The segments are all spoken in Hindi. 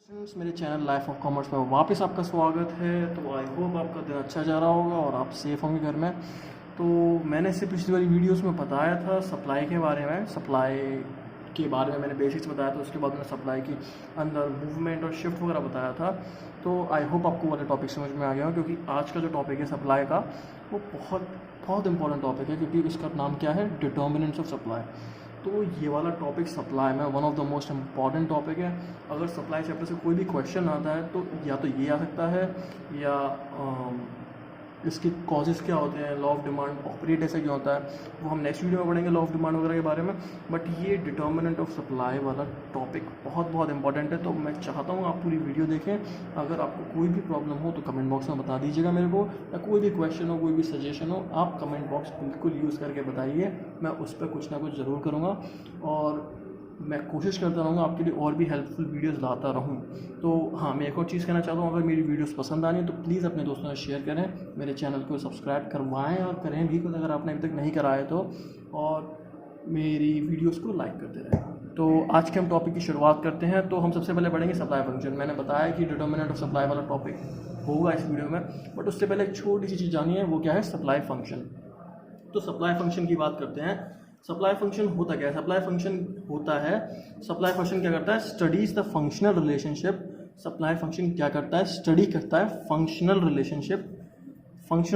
फ्रेंड्स, मेरे चैनल लाइफ ऑफ कॉमर्स में वापस आपका स्वागत है। तो आई होप आपका दिन अच्छा जा रहा होगा और आप सेफ होंगे घर में। तो मैंने इससे पिछली वाली वीडियोस में बताया था सप्लाई के बारे में, सप्लाई के बारे में मैंने बेसिक्स बताया था। उसके बाद मैंने सप्लाई की अंदर मूवमेंट और शिफ्ट वगैरह बताया था। तो आई होप आपको वाला टॉपिक समझ में आ गया हो, क्योंकि आज का जो टॉपिक है सप्लाई का वो बहुत बहुत इंपॉर्टेंट टॉपिक है, क्योंकि इसका नाम क्या है, डिटर्मिनेंट्स ऑफ सप्लाई। तो ये वाला टॉपिक सप्लाई में one of the most important topic है। अगर सप्लाई चैप्टर से कोई भी क्वेश्चन आता है तो या तो ये आ सकता है, या इसके कॉजेज़ क्या होते हैं, लॉ ऑफ डिमांड ऑपरेट ऐसे क्यों होता है, वो हम नेक्स्ट वीडियो में पढ़ेंगे लॉ ऑफ डिमांड वगैरह के बारे में। बट ये डिटर्मिनेंट ऑफ सप्लाई वाला टॉपिक बहुत बहुत इंपॉर्टेंट है। तो मैं चाहता हूँ आप पूरी वीडियो देखें। अगर आपको कोई भी प्रॉब्लम हो तो कमेंट बॉक्स में बता दीजिएगा मेरे को, या कोई भी क्वेश्चन हो, कोई भी सजेशन हो, आप कमेंट बॉक्स बिल्कुल यूज़ करके बताइए। मैं उस पर कुछ ना कुछ ज़रूर करूँगा और मैं कोशिश करता रहूँगा आपके लिए और भी हेल्पफुल वीडियोस लाता रहूँ। तो हाँ, मैं एक और चीज़ कहना चाहता हूँ, अगर मेरी वीडियोस पसंद आनी है तो प्लीज़ अपने दोस्तों से शेयर करें, मेरे चैनल को सब्सक्राइब करवाएं और करें भी अगर आपने अभी तक नहीं कराया तो, और मेरी वीडियोस को लाइक करते रहें। तो आज के हम टॉपिक की शुरुआत करते हैं। तो हम सबसे पहले पढ़ेंगे सप्लाई फंक्शन। मैंने बताया कि डिटर्मिनेंट ऑफ सप्लाई वाला टॉपिक होगा इस वीडियो में, बट उससे पहले एक छोटी सी चीज़ जानिए, वो क्या है, सप्लाई फंक्शन। तो सप्लाई फंक्शन की बात करते हैं। सप्लाई फंक्शन होता क्या है? सप्लाई फंक्शन क्या करता है, studies the functional relationship. Supply function क्या करता है, स्टडी करता है functional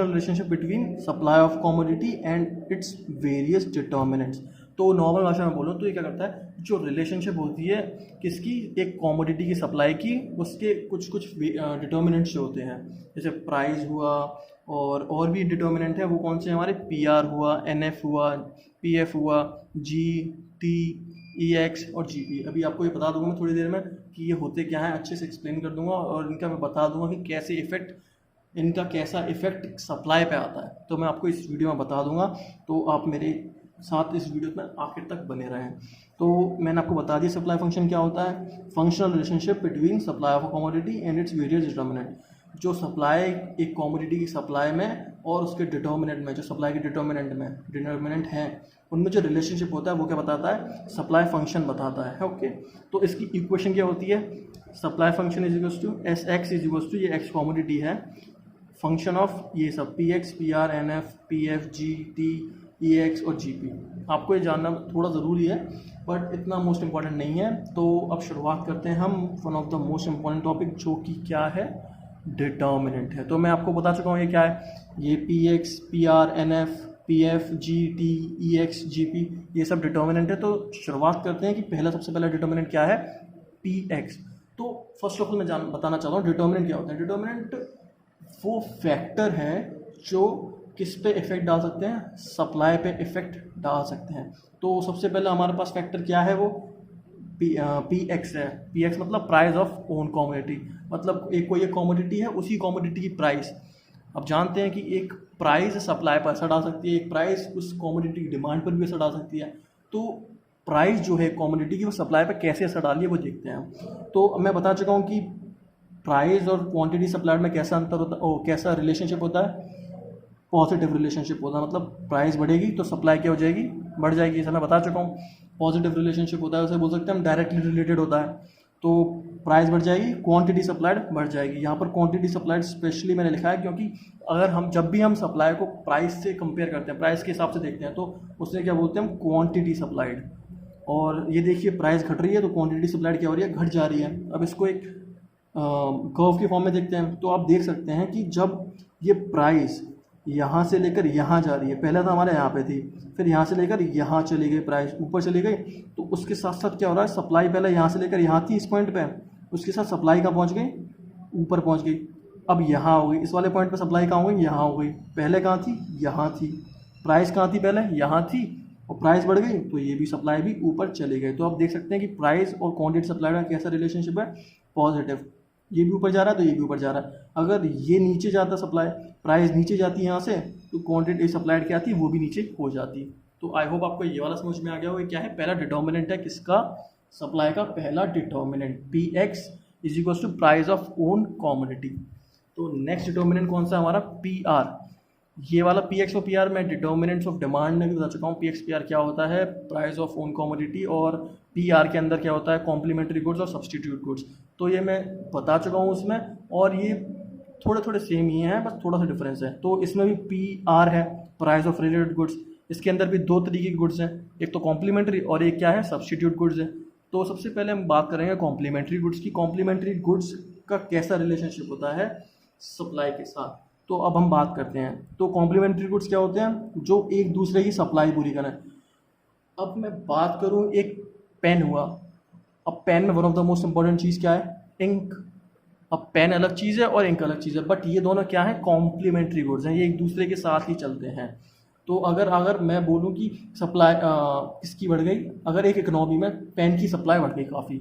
relationship between supply of commodity and its various determinants. तो नॉर्मल भाषा में बोलो तो ये क्या करता है, जो रिलेशनशिप होती है किसकी, एक कमोडिटी की सप्लाई की, उसके कुछ कुछ डिटर्मिनेंट्स जो होते हैं, जैसे प्राइस हुआ, और भी डिटर्मिनेंट है। वो कौन से हमारे, पीआर हुआ, एनएफ हुआ, पीएफ हुआ, जी, टी, ईएक्स और जीपी। अभी आपको ये बता दूंगा मैं थोड़ी देर में कि ये होते क्या है, अच्छे से एक्सप्लेन कर दूंगा और इनका मैं बता दूंगा कि कैसा इफेक्ट सप्लाई पे आता है। तो मैं आपको इस वीडियो में बता दूंगा, तो आप मेरे साथ इस वीडियो में आखिर तक बने रहें। तो मैंने आपको बता दिया सप्लाई फंक्शन क्या होता है, functional relationship between supply of a commodity and its various determinant. जो सप्लाई एक कमोडिटी की सप्लाई में और उसके डिटर्मिनेंट में, जो सप्लाई के डिटर्मिनेंट हैं, उनमें जो रिलेशनशिप होता है वो क्या बताता है, सप्लाई फंक्शन बताता है। ओके, तो इसकी इक्वेशन क्या होती है, supply function is equals to S X is equals to, ये एक्स कमोडिटी है, फंक्शन ऑफ ये सब P X, P R, N F, P F, G, T, E X और जी पी। आपको ये जानना थोड़ा ज़रूरी है बट इतना मोस्ट इम्पॉर्टेंट नहीं है। तो अब शुरुआत करते हैं हम one of the most important topic, जो कि क्या है, डिटर्मिनेंट है। तो मैं आपको बता चुका हूँ ये क्या है, ये P X, P R, N F, P F, G, T, E X, G P, ये सब डिटर्मिनेंट है। तो शुरुआत करते हैं कि सबसे पहला डिटर्मिनेंट क्या है, पी एक्स। तो फर्स्ट ऑफ ऑल मैं बताना चाहता हूँ डिटर्मिनेंट क्या होता है। डिटर्मिनेंट वो फैक्टर है जो किस पे इफेक्ट डाल सकते हैं, सप्लाई पे इफेक्ट डाल सकते हैं। तो सबसे पहले हमारे पास फैक्टर क्या है, वो पी एक्स है। पी एक्स मतलब प्राइस ऑफ ओन कमोडिटी, मतलब कोई एक कमोडिटी है, उसी कमोडिटी की प्राइस। अब जानते हैं कि एक प्राइस सप्लाई पर असर डाल सकती है, एक प्राइस उस कमोडिटी की डिमांड पर भी असर डाल सकती है। तो प्राइस जो है कमोडिटी की, वो सप्लाई पर कैसे असर डाली है वो देखते हैं। तो मैं बता चुका हूँ कि प्राइस और क्वांटिटी सप्लाइड में कैसा अंतर होता है, कैसा रिलेशनशिप होता है, पॉजिटिव रिलेशनशिप होता है। मतलब प्राइस बढ़ेगी तो सप्लाई क्या हो जाएगी, बढ़ जाएगी। इसे मैं बता चुका हूँ, पॉजिटिव रिलेशनशिप होता है, उसे बोल सकते हैं हम डायरेक्टली रिलेटेड होता है। तो प्राइस बढ़ जाएगी, क्वांटिटी सप्लाइड बढ़ जाएगी। यहाँ पर क्वांटिटी सप्लाइड स्पेशली मैंने लिखा है, क्योंकि जब भी हम सप्लाई को प्राइस से कंपेयर करते हैं, प्राइस के हिसाब से देखते हैं, तो उससे क्या बोलते हैं हम, क्वांटिटी सप्लाइड। और ये देखिए प्राइस घट रही है तो क्वांटिटी सप्लाइड क्या हो रही है, घट जा रही है। अब इसको एक कर्व के फॉर्म में देखते हैं, तो आप देख सकते हैं कि जब ये प्राइस यहाँ से लेकर यहाँ जा रही है, पहले तो हमारे यहाँ पे थी, फिर यहाँ से लेकर यहाँ चली गई, प्राइस ऊपर चली गई, तो उसके साथ साथ क्या हो रहा है, सप्लाई पहले यहाँ से लेकर यहाँ थी इस पॉइंट पे, उसके साथ सप्लाई कहाँ पहुँच गई, ऊपर पहुँच गई। अब यहाँ हो गई, इस वाले पॉइंट पे सप्लाई कहाँ हो गई, यहाँ हो गई। पहले कहाँ थी, यहाँ थी। प्राइस कहाँ थी, पहले यहाँ थी, और प्राइस बढ़ गई तो ये भी सप्लाई भी ऊपर चली गई। तो आप देख सकते हैं कि प्राइस और क्वांटिटी सप्लाई का कैसा रिलेशनशिप है, पॉजिटिव। ये भी ऊपर जा रहा है तो ये भी ऊपर जा रहा है। अगर ये नीचे जाता सप्लाई, प्राइस नीचे जाती है यहाँ से, तो क्वांटिटी सप्लाइड क्या आती, वो भी नीचे हो जाती। तो आई होप आपको ये वाला समझ में आ गया हो। क्या है, पहला डिटर्मिनेंट है किसका, सप्लाई का पहला determinant, P X is equal to price of own commodity. तो नेक्स्ट डिटर्मिनेंट कौन सा हमारा, पी आर। ये वाला पी एक्स और पी आर मैं डिटर्मिनेंट्स ऑफ डिमांड में भी बता चुका हूँ। पी एक्स पी आर क्या होता है, प्राइस ऑफ ओन कमोडिटी, और पी आर के अंदर क्या होता है, कॉम्प्लीमेंट्री गुड्स और सब्सटीट्यूट गुड्स। तो ये मैं बता चुका हूँ उसमें, और ये थोड़े थोड़े सेम ही हैं, बस थोड़ा सा डिफरेंस है। तो इसमें भी पी आर है, प्राइस ऑफ रिलेटेड गुड्स। इसके अंदर भी दो तरीके के गुड्स हैं, एक तो कॉम्प्लीमेंट्री और एक क्या है, सब्सटीट्यूट गुड्स है। तो सबसे पहले हम बात करेंगे कॉम्प्लीमेंट्री गुड्स की। कॉम्प्लीमेंट्री गुड्स का कैसा रिलेशनशिप होता है सप्लाई के साथ, तो अब हम बात करते हैं। तो कॉम्प्लीमेंट्री गुड्स क्या होते हैं, जो एक दूसरे की सप्लाई पूरी करें। अब मैं बात करूं, एक पेन हुआ। अब पेन में one of the most important चीज़ क्या है, इंक। अब पेन अलग चीज़ है और इंक अलग चीज़ है, बट ये दोनों क्या है, कॉम्प्लीमेंट्री गुड्स हैं, ये एक दूसरे के साथ ही चलते हैं। तो अगर मैं बोलूँ कि सप्लाई किसकी बढ़ गई, अगर एक इकोनॉमी में पेन की सप्लाई बढ़ गई काफ़ी,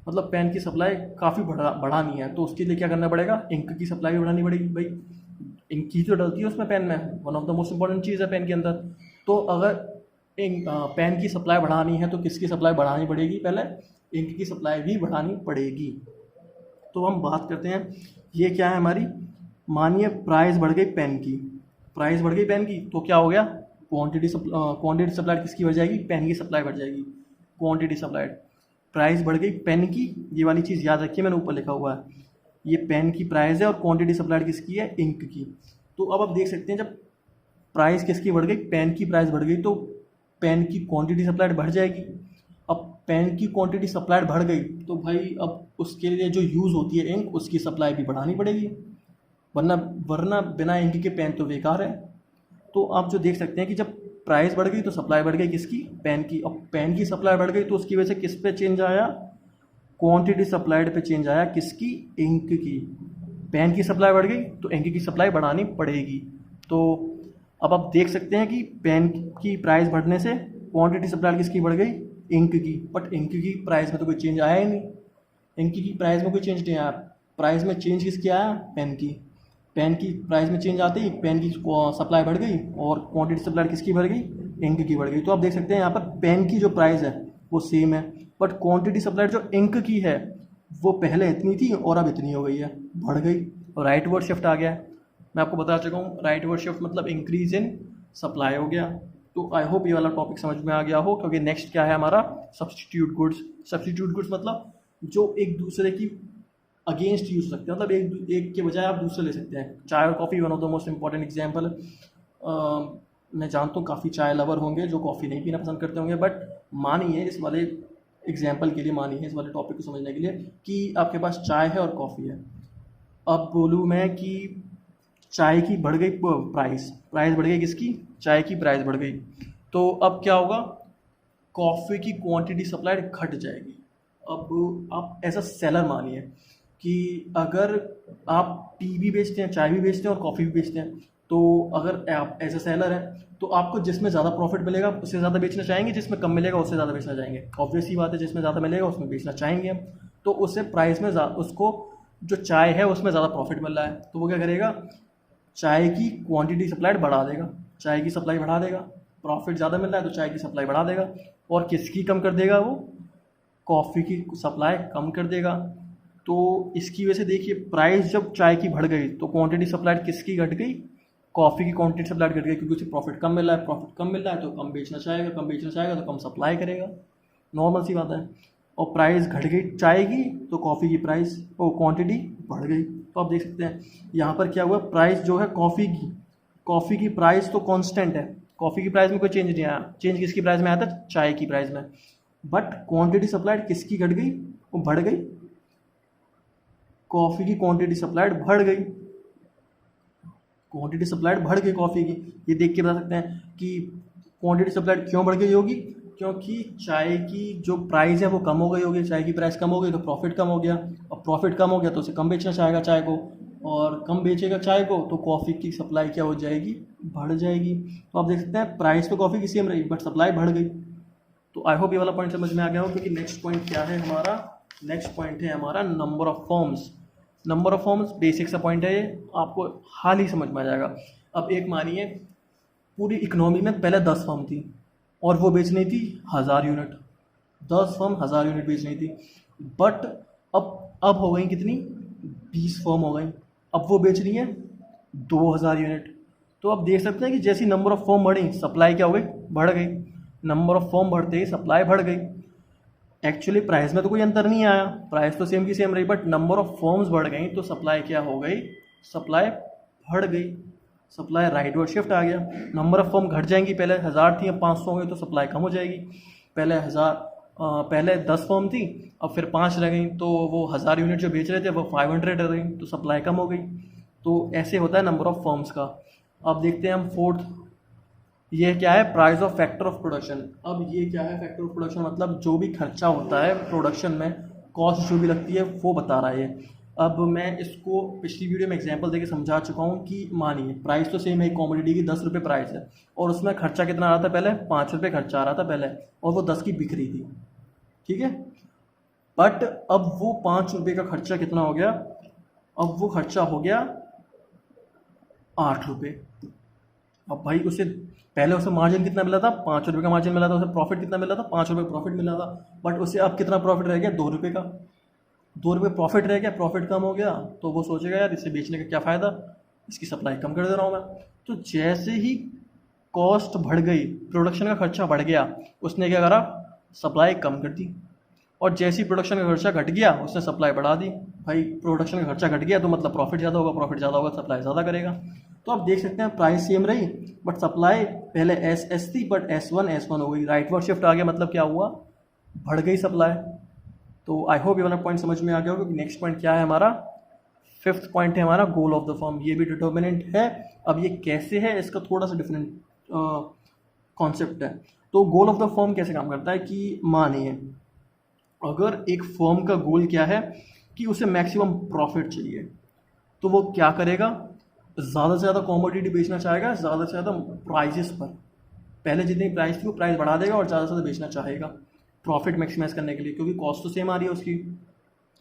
मतलब पेन की सप्लाई काफ़ी बढ़ानी है, तो उसके लिए क्या करना पड़ेगा, इंक की सप्लाई भी बढ़ानी पड़ेगी। भाई इंक की तो डलती है उसमें, पेन में one of the most important चीज़ है पेन के अंदर। तो अगर इंक पेन की सप्लाई बढ़ानी है तो किसकी सप्लाई बढ़ानी पड़ेगी, पहले इंक की सप्लाई भी बढ़ानी पड़ेगी। तो हम बात करते हैं, ये क्या है हमारी, मानिए प्राइस बढ़ गई पेन की, प्राइस बढ़ गई पेन की, तो क्या हो गया, क्वांटिटी सप्लाई किसकी बढ़ जाएगी, पेन की सप्लाई बढ़ जाएगी, क्वांटिटी सप्लाइड। प्राइस बढ़ गई पेन की, ये वाली चीज़ याद रखिए, मैंने ऊपर लिखा हुआ है, ये पेन की प्राइस है और क्वांटिटी सप्लाइड किसकी है, इंक की। तो अब आप देख सकते हैं, जब प्राइस किसकी बढ़ गई, पेन की प्राइस बढ़ गई, तो पेन की क्वांटिटी सप्लाइड बढ़ जाएगी। अब पेन की क्वांटिटी सप्लाइड बढ़ गई तो भाई अब उसके लिए जो यूज़ होती है इंक, उसकी सप्लाई भी बढ़ानी पड़ेगी, वरना वरना बिना इंक के पेन तो बेकार है। तो आप जो देख सकते हैं कि जब प्राइस बढ़ गई तो सप्लाई बढ़ गई किसकी, पेन की। अब पेन की सप्लाई बढ़ गई तो उसकी वजह से किस पे चेंज आया, क्वांटिटी सप्लाइड पे चेंज आया, किसकी, इंक की। पेन की सप्लाई बढ़ गई तो इंक की सप्लाई बढ़ानी पड़ेगी। तो अब आप देख सकते हैं कि पेन की प्राइस बढ़ने से क्वांटिटी सप्लाई किसकी बढ़ गई, इंक की। बट इंक की प्राइस में तो कोई चेंज आया ही नहीं, इंक की प्राइस में कोई चेंज नहीं आया। प्राइस में चेंज किसकी आया, पेन की। पेन की प्राइस में चेंज आते ही पेन की सप्लाई बढ़ गई और क्वांटिटी सप्लाई किसकी बढ़ गई, इंक की बढ़ गई। तो आप देख सकते हैं यहाँ पर पेन की जो प्राइस है वो सेम है, बट क्वांटिटी सप्लाई जो इंक की है वो पहले इतनी थी और अब इतनी हो गई है, बढ़ गई, और राइट वर्ड शिफ्ट आ गया है। मैं आपको बता चुका हूँ, राइट वर्ड शिफ्ट मतलब इंक्रीज इन सप्लाई हो गया। तो आई होप ये वाला टॉपिक समझ में आ गया हो, क्योंकि नेक्स्ट क्या है हमारा, सब्सटीट्यूट गुड्स। सब्सटीट्यूट गुड्स मतलब जो एक दूसरे की अगेंस्ट यूज सकते हैं, मतलब एक के बजाय आप दूसरे ले सकते हैं। चाय और coffee one of the most important example. मैं जानता हूँ काफ़ी चाय लवर होंगे जो कॉफ़ी नहीं पीना पसंद करते होंगे, बट मानिए इस वाले एग्जाम्पल के लिए, मानिए इस वाले टॉपिक को समझने के लिए कि आपके पास चाय है और कॉफ़ी है। अब बोलूँ मैं कि चाय की बढ़ गई प्राइस, प्राइस बढ़ गई किसकी, चाय की प्राइस बढ़ गई, तो अब क्या होगा, कॉफ़ी की क्वांटिटी सप्लाई घट जाएगी। अब आप ऐसा सेलर मानिए कि अगर आप टी भी बेचते हैं, चाय भी बेचते हैं और कॉफ़ी भी बेचते हैं, तो अगर आप एज अ सेलर हैं तो आपको जिसमें ज़्यादा प्रॉफिट मिलेगा उससे ज़्यादा बेचना चाहेंगे, जिसमें कम मिलेगा उससे ज़्यादा बेचना चाहेंगे। ऑब्वियस ही बात है, जिसमें ज़्यादा मिलेगा उसमें बेचना चाहेंगे हम। तो उससे प्राइस में उसको जो चाय है उसमें ज़्यादा प्रॉफिट मिल रहा है, तो वो क्या करेगा, चाय की क्वांटिटी सप्लाई बढ़ा देगा, चाय की सप्लाई बढ़ा देगा। प्रॉफिट ज़्यादा मिल रहा है तो चाय की सप्लाई बढ़ा देगा, और किसकी कम कर देगा, वो कॉफ़ी की सप्लाई कम कर देगा। तो इसकी वजह से देखिए, प्राइस जब चाय की बढ़ गई तो क्वांटिटी सप्लाई किसकी घट गई, कॉफ़ी की क्वांटिटी सप्लाई घट गई, क्योंकि उसे प्रॉफिट कम मिल रहा है। प्रॉफिट कम मिल रहा है तो कम बेचना चाहेगा, कम बेचना चाहेगा तो कम सप्लाई करेगा, नॉर्मल सी बात है। और प्राइस घट गई चाय की तो कॉफ़ी की प्राइस और क्वांटिटी बढ़ गई। तो आप देख सकते हैं यहाँ पर क्या हुआ, प्राइस जो है कॉफ़ी की प्राइस तो कांस्टेंट है, कॉफ़ी की प्राइस में कोई चेंज नहीं आया। चेंज किसकी प्राइस में आया था, चाय की प्राइस में। बट क्वांटिटी सप्लाइड किसकी घट गई, वो बढ़ गई, कॉफ़ी की क्वांटिटी सप्लाइड बढ़ गई, क्वांटिटी सप्लाइड बढ़ गई कॉफ़ी की। ये देख के बता सकते हैं कि क्वांटिटी सप्लाइड क्यों बढ़ गई होगी, क्योंकि चाय की जो प्राइस है वो कम हो गई होगी। चाय की प्राइस कम हो गई तो प्रॉफिट कम हो गया, और प्रॉफिट कम हो गया तो उसे कम बेचना चाहेगा चाय को, और कम बेचेगा चाय को तो कॉफ़ी की सप्लाई क्या हो जाएगी, बढ़ जाएगी। तो आप देख सकते हैं प्राइस तो कॉफ़ी की सेम रही बट सप्लाई बढ़ गई। तो आई होप ये वाला पॉइंट समझ में आ गया हो, क्योंकि नेक्स्ट पॉइंट क्या है हमारा, नेक्स्ट पॉइंट है हमारा number of forms. Number of forms basic सा पॉइंट है, ये आपको हाल ही समझ में आ जाएगा। अब एक मानिए पूरी इकोनॉमी में पहले 10 फर्म थी और वो बेचनी थी 1000 यूनिट, 10 फर्म 1000 यूनिट बेचनी थी। बट अब हो गई कितनी, 20 फर्म हो गई, अब वो बेच रही है 2000 यूनिट। तो आप देख सकते हैं कि जैसी नंबर ऑफ फॉर्म बढ़ी, सप्लाई क्या हो गई, बढ़ गई। नंबर ऑफ फॉर्म बढ़ते ही सप्लाई बढ़ गई। एक्चुअली प्राइस में तो कोई अंतर नहीं आया, प्राइस तो सेम की सेम रही, बट नंबर ऑफ फॉर्म्स बढ़ गई तो सप्लाई क्या हो गई, सप्लाई बढ़ गई, सप्लाई राइटवर्ड शिफ्ट आ गया। नंबर ऑफ फॉर्म घट जाएंगी, पहले 1000 थी अब 500 हो गई तो सप्लाई कम हो जाएगी। पहले 10 फॉर्म थी अब फिर 5 रह गई, तो वो 1000 यूनिट जो बेच रहे थे वो 500 रह गई, तो सप्लाई कम हो गई। तो ऐसे होता है नंबर ऑफ फॉर्म्स का। अब देखते हैं हम फोर्थ, ये क्या है, price of factor of production. अब ये क्या है फैक्टर ऑफ प्रोडक्शन, मतलब जो भी खर्चा होता है प्रोडक्शन में, कॉस्ट जो भी लगती है वो बता रहा है ये। अब मैं इसको पिछली वीडियो में एग्जांपल देके समझा चुका हूँ कि मानिए प्राइस तो सेम है, कॉमोडिटी की 10 रुपये प्राइस है और उसमें खर्चा कितना आ रहा था, पहले 5 रुपये खर्चा आ रहा था पहले, और वो 10 की बिक रही थी, ठीक है। बट अब वो 5 रुपये का खर्चा कितना हो गया, अब वो खर्चा हो गया 8 रुपये। अब भाई उसे पहले उसे मार्जिन कितना मिला था, 5 रुपये का मार्जिन मिला था, उसे प्रॉफिट कितना मिला था, 5 रुपये प्रॉफिट मिला था। बट उसे अब कितना प्रॉफिट रह गया, 2 रुपये का, 2 रुपये प्रॉफिट रह गया, प्रॉफिट कम हो गया। तो वो सोचेगा यार इसे बेचने का क्या फ़ायदा, इसकी सप्लाई कम कर दे रहा हूँ मैं। तो जैसे ही कॉस्ट बढ़ गई, प्रोडक्शन का खर्चा बढ़ गया, उसने क्या करा, सप्लाई कम कर दी। और जैसे ही प्रोडक्शन का खर्चा घट गया उसने सप्लाई बढ़ा दी। भाई प्रोडक्शन का खर्चा घट गया तो मतलब प्रॉफिट ज़्यादा होगा, प्रॉफिट ज़्यादा होगा सप्लाई ज़्यादा करेगा। तो आप देख सकते हैं प्राइस सेम रही बट सप्लाई पहले एस थी बट S1 हो गई, राइटवर्ड शिफ्ट आ गया, मतलब क्या हुआ, बढ़ गई सप्लाई। तो आई होप ये वाला पॉइंट समझ में आ गया होगा कि नेक्स्ट पॉइंट क्या है हमारा, फिफ्थ पॉइंट है हमारा गोल ऑफ द फर्म। ये भी डिटर्मिनेंट है। अब ये कैसे है इसका थोड़ा सा डिफरेंट कॉन्सेप्ट है। तो गोल ऑफ द फर्म कैसे काम करता है कि मानिए अगर एक फर्म का गोल क्या है कि उसे मैक्सिमम प्रॉफिट चाहिए, तो वो क्या करेगा, ज़्यादा से ज़्यादा कॉमोडिटी बेचना चाहेगा ज़्यादा से ज़्यादा प्राइजेस पर। पहले जितनी प्राइस थी वो प्राइस बढ़ा देगा और ज़्यादा से ज़्यादा बेचना चाहेगा प्रॉफिट मैक्सिमाइज करने के लिए, क्योंकि कॉस्ट तो सेम आ रही है उसकी,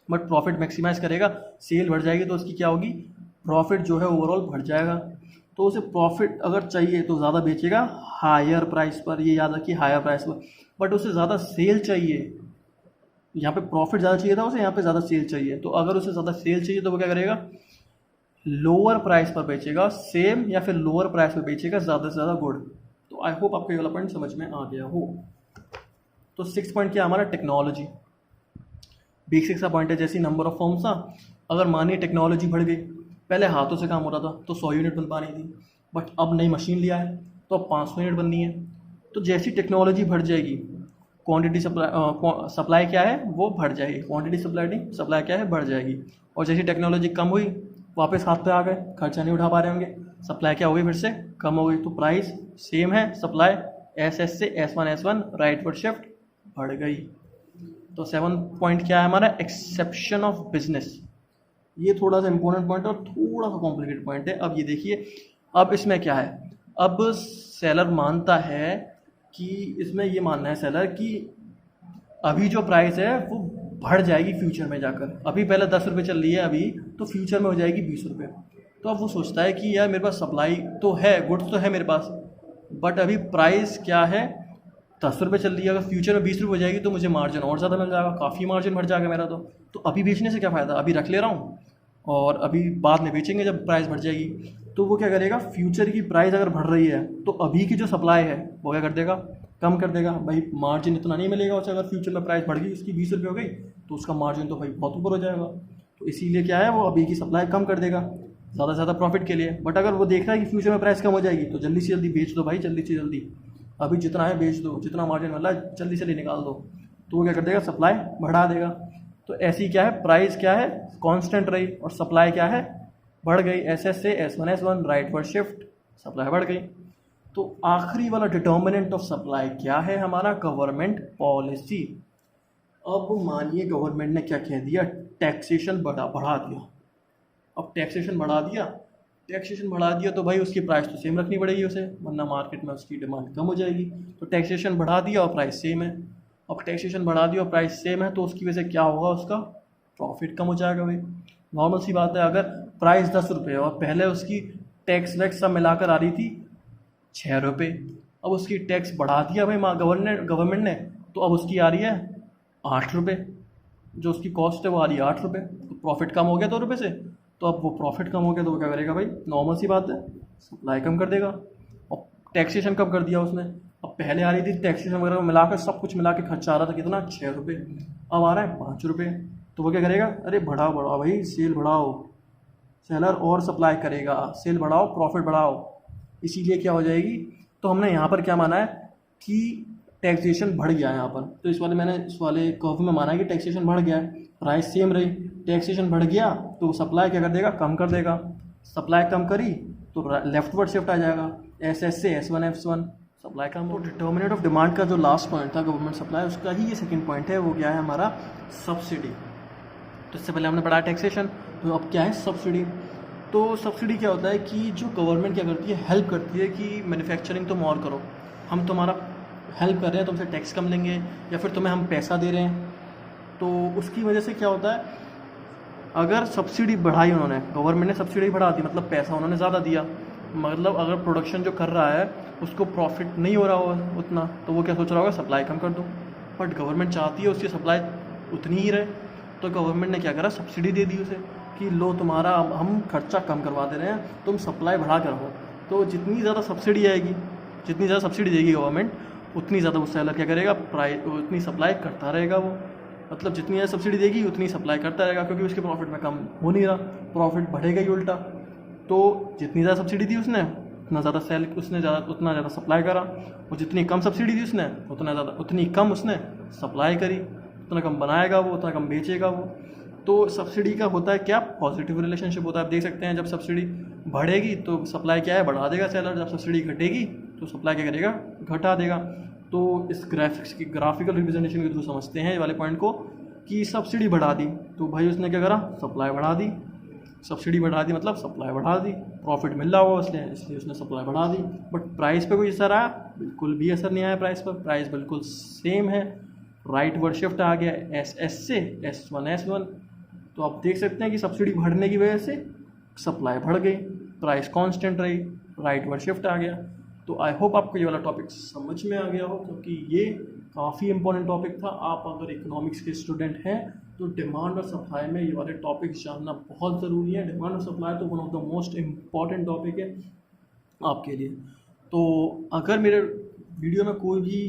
बट प्रॉफिट मैक्सिमाइज करेगा। सेल बढ़ जाएगी तो उसकी क्या होगी, प्रॉफिट जो है ओवरऑल बढ़ जाएगा। तो उसे प्रॉफिट अगर चाहिए तो ज़्यादा बेचेगा हायर प्राइस पर, ये याद रखिए हायर प्राइस पर। बट उसे ज़्यादा सेल चाहिए, यहाँ पे प्रॉफिट ज़्यादा चाहिए था उसे, यहाँ पे ज़्यादा सेल चाहिए। तो अगर उसे ज़्यादा सेल चाहिए तो वो क्या करेगा, लोअर प्राइस पर बेचेगा सेम, या फिर लोअर प्राइस पर बेचेगा ज़्यादा से ज़्यादा गुड। तो आई होप आपको ये वाला पॉइंट समझ में आ गया हो। तो 6 पॉइंट क्या हमारा, टेक्नोलॉजी। बेसिक सा पॉइंट है, जैसी नंबर ऑफ फॉर्म्स था, अगर मानिए टेक्नोलॉजी बढ़ गई, पहले हाथों से काम हो रहा था तो 100 यूनिट बन पा रही थी, बट अब नई मशीन लिया है तो अब 500 यूनिट बननी है। तो जैसी टेक्नोलॉजी बढ़ जाएगी, क्वांटिटी सप्लाई क्या है वो बढ़ जाएगी, क्वांटिटी सप्लाई क्या है बढ़ जाएगी। और जैसी टेक्नोलॉजी कम हुई, वापस हाथ पे आ गए, खर्चा नहीं उठा पा रहे होंगे, सप्लाई क्या हो गई, फिर से कम हो गई। तो प्राइस सेम है, सप्लाई SS से S1 राइटवर्ड शिफ्ट बढ़ गई। तो 7 पॉइंट क्या है हमारा, एक्सेप्शन ऑफ बिजनेस। ये थोड़ा सा इंपॉर्टेंट पॉइंट और थोड़ा सा कॉम्प्लिकेटेड पॉइंट है। अब ये देखिए, अब इसमें क्या है, अब सेलर मानता है कि इसमें ये मानना है सेलर कि अभी जो प्राइस है वो बढ़ जाएगी फ्यूचर में जाकर। अभी पहले 10 रुपये चल रही है अभी, तो फ्यूचर में हो जाएगी 20 रुपये। तो अब वो सोचता है कि यार मेरे पास सप्लाई तो है, गुड्स तो है मेरे पास, बट अभी प्राइस क्या है 10 रुपये चल रही है, अगर फ्यूचर में 20 रुपये हो जाएगी तो मुझे मार्जिन और ज़्यादा मिल जाएगा, काफ़ी मार्जिन बढ़ जाएगा मेरा। तो अभी बेचने से क्या फ़ायदा, अभी रख ले रहा हूँ और अभी बाद में बेचेंगे जब प्राइस बढ़ जाएगी। तो वो क्या करेगा, फ्यूचर की प्राइस अगर बढ़ रही है तो अभी की जो सप्लाई है वो क्या कर देगा, कम कर देगा। भाई मार्जिन इतना नहीं मिलेगा उसे, अगर फ्यूचर में प्राइस बढ़ गई उसकी 20 रुपये हो गई तो उसका मार्जिन तो भाई बहुत ऊपर हो जाएगा। तो इसीलिए क्या है, वो अभी की सप्लाई कम कर देगा ज़्यादा से ज़्यादा प्रॉफिट के लिए। बट अगर वो देख रहा है कि फ्यूचर में प्राइस कम हो जाएगी तो जल्दी से जल्दी बेच दो भाई, जल्दी से जल्दी अभी जितना है बेच दो, जितना मार्जिन मिल रहा है जल्दी से निकाल दो। तो वो क्या कर देगा, सप्लाई बढ़ा देगा। तो ऐसी क्या है, प्राइस क्या है कांस्टेंट रही और सप्लाई क्या है बढ़ गई, SS से S1 राइटवर्ड शिफ्ट, सप्लाई बढ़ गई। तो आखिरी वाला डिटर्मिनेंट ऑफ सप्लाई क्या है हमारा, गवर्नमेंट पॉलिसी। अब मानिए गवर्नमेंट ने क्या कह दिया, टैक्सेशन बढ़ा दिया। अब टैक्सेशन बढ़ा दिया तो भाई उसकी प्राइस तो सेम रखनी पड़ेगी उसे, वरना मार्केट में उसकी डिमांड कम हो जाएगी। तो टैक्सेशन बढ़ा दिया और प्राइस सेम है। अब टैक्सेशन बढ़ा दिया और प्राइस सेम है तो उसकी वजह से क्या होगा, उसका प्रॉफिट कम हो जाएगा। भाई नॉर्मल सी बात है, अगर प्राइस 10 रुपये और पहले उसकी टैक्स वैक्स सब मिलाकर आ रही थी 6 रुपये, अब उसकी टैक्स बढ़ा दिया भाई गवर्नमेंट ने, तो अब उसकी आ रही है 8 रुपये, जो उसकी कॉस्ट है वो आ रही है 8 रुपये। तो प्रॉफिट कम हो गया 2 रुपये से, तो अब वो प्रॉफिट कम हो गया तो वो क्या करेगा भाई, नॉर्मल सी बात है सप्लाई कम कर देगा। और टैक्सेशन कम कर दिया उसने। अब पहले आ रही थी टैक्सेशन वगैरह मिलाकर, सब कुछ मिला के खर्चा आ रहा था कितना, 6 रुपये, अब आ रहा है 5 रुपये। तो वो क्या करेगा, अरे बढ़ाओ बढ़ाओ भाई, सेल बढ़ाओ, सेलर और सप्लाई करेगा, सेल बढ़ाओ, प्रॉफिट बढ़ाओ, इसीलिए क्या हो जाएगी। तो हमने यहाँ पर क्या माना है कि टैक्सेशन बढ़ गया है यहाँ पर। तो इस वाले कर्व में माना है कि टैक्सेशन बढ़ गया है, प्राइस सेम रही, टैक्सेशन बढ़ गया तो सप्लाई क्या कर देगा, कम कर देगा। सप्लाई कम करी तो लेफ्टवर्ड शिफ्ट आ जाएगा, एस से S1 F1, सप्लाई कम। तो डिटर्मिनेंट ऑफ डिमांड का जो लास्ट पॉइंट था गवर्नमेंट सप्लाई, उसका ही ये सेकंड पॉइंट है, वो क्या है हमारा, सब्सिडी। तो इससे पहले हमने पढ़ा टैक्सेशन, तो अब क्या है, सब्सिडी। तो सब्सिडी क्या होता है कि जो गवर्नमेंट क्या करती है, हेल्प करती है कि मैन्युफैक्चरिंग तुम और करो, हम तुम्हारा हेल्प कर रहे हैं, तुमसे टैक्स कम लेंगे या फिर तुम्हें हम पैसा दे रहे हैं। तो उसकी वजह से क्या होता है, अगर सब्सिडी बढ़ाई उन्होंने, गवर्नमेंट ने सब्सिडी बढ़ा दी, मतलब पैसा उन्होंने ज़्यादा दिया, मतलब अगर प्रोडक्शन जो कर रहा है उसको प्रॉफिट नहीं हो रहा होगा उतना, तो वो क्या सोच रहा होगा, सप्लाई कम कर दूँ। बट गवर्नमेंट चाहती है उसकी सप्लाई उतनी ही रहे, तो गवर्नमेंट ने क्या करा, सब्सिडी दे दी उसे कि लो तुम्हारा हम खर्चा कम करवा दे रहे हैं, तुम सप्लाई बढ़ा कर रहो। तो जितनी ज़्यादा सब्सिडी आएगी, जितनी ज़्यादा सब्सिडी देगी गवर्नमेंट, उतनी ज़्यादा वो सेलर क्या करेगा, उतनी सप्लाई करता रहेगा वो। मतलब जितनी ज़्यादा सब्सिडी देगी उतनी सप्लाई करता रहेगा, क्योंकि उसके प्रॉफिट में कम हो नहीं रहा, प्रॉफिट बढ़ेगा ही उल्टा। तो जितनी ज़्यादा सब्सिडी दी उसने, उतना ज़्यादा सप्लाई करा, और जितनी कम सब्सिडी दी उसने उतनी कम उसने सप्लाई करी, उतना कम बनाएगा वो, उतना कम बेचेगा वो। तो सब्सिडी का होता है क्या, पॉजिटिव रिलेशनशिप होता है। आप देख सकते हैं, जब सब्सिडी बढ़ेगी तो सप्लाई क्या है, बढ़ा देगा सेलर, जब सब्सिडी घटेगी तो सप्लाई क्या करेगा, घटा देगा। तो इस ग्राफिकल रिप्रेजेंटेशन के थ्रू समझते हैं ये वाले पॉइंट को, कि सब्सिडी बढ़ा दी तो भाई उसने क्या करा, सप्लाई बढ़ा दी। सब्सिडी बढ़ा दी मतलब सप्लाई बढ़ा दी, प्रॉफिट मिल रहा हुआ इसलिए उसने सप्लाई बढ़ा दी। बट प्राइस पे कोई असर आया, बिल्कुल भी असर नहीं आया प्राइस पर, प्राइस बिल्कुल सेम है। राइट वर्ड शिफ्ट आ गया S से S1 S1। तो आप देख सकते हैं कि सब्सिडी बढ़ने की वजह से सप्लाई बढ़ गई, प्राइस कांस्टेंट रही, राइट वर्ड शिफ्ट आ गया। तो आई होप आपको ये वाला टॉपिक समझ में आ गया हो, क्योंकि ये काफ़ी इंपॉर्टेंट टॉपिक था। आप अगर इकोनॉमिक्स के स्टूडेंट हैं तो डिमांड और सप्लाई में ये वाले टॉपिक्स जानना बहुत ज़रूरी है। डिमांड और सप्लाई तो one of the most important topic है आपके लिए। तो अगर मेरे वीडियो में कोई भी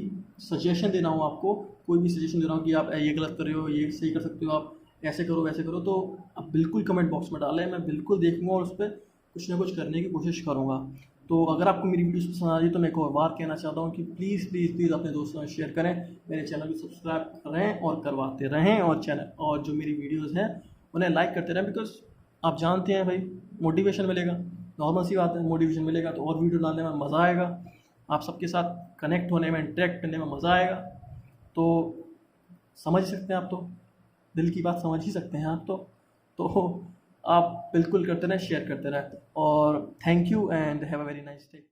सजेशन देना हो, आपको कोई भी सजेशन देना हो कि आप ये गलत कर रहे हो, ये सही कर सकते हो, आप ऐसे करो वैसे करो, तो आप बिल्कुल कमेंट बॉक्स में डालें, मैं बिल्कुल देखूंगा और उस पर कुछ ना कुछ करने की कोशिश करूँगा। तो अगर आपको मेरी वीडियोस पसंद आ रही है तो मैं एक और बार कहना चाहता हूँ कि प्लीज़ अपने दोस्तों में शेयर करें, मेरे चैनल को सब्सक्राइब करें और करवाते रहें, और जो मेरी वीडियोस हैं उन्हें लाइक करते रहें, बिकॉज आप जानते हैं भाई, मोटिवेशन मिलेगा, नॉर्मल सी बात है, मोटिवेशन मिलेगा तो और वीडियो डालने में मज़ा आएगा, आप सबके साथ कनेक्ट होने में, इंटरेक्ट करने में मज़ा आएगा। तो समझ सकते हैं आप, तो दिल की बात समझ ही सकते हैं आप। तो आप बिल्कुल करते रहें, शेयर करते रहें, और thank you and have a very nice day.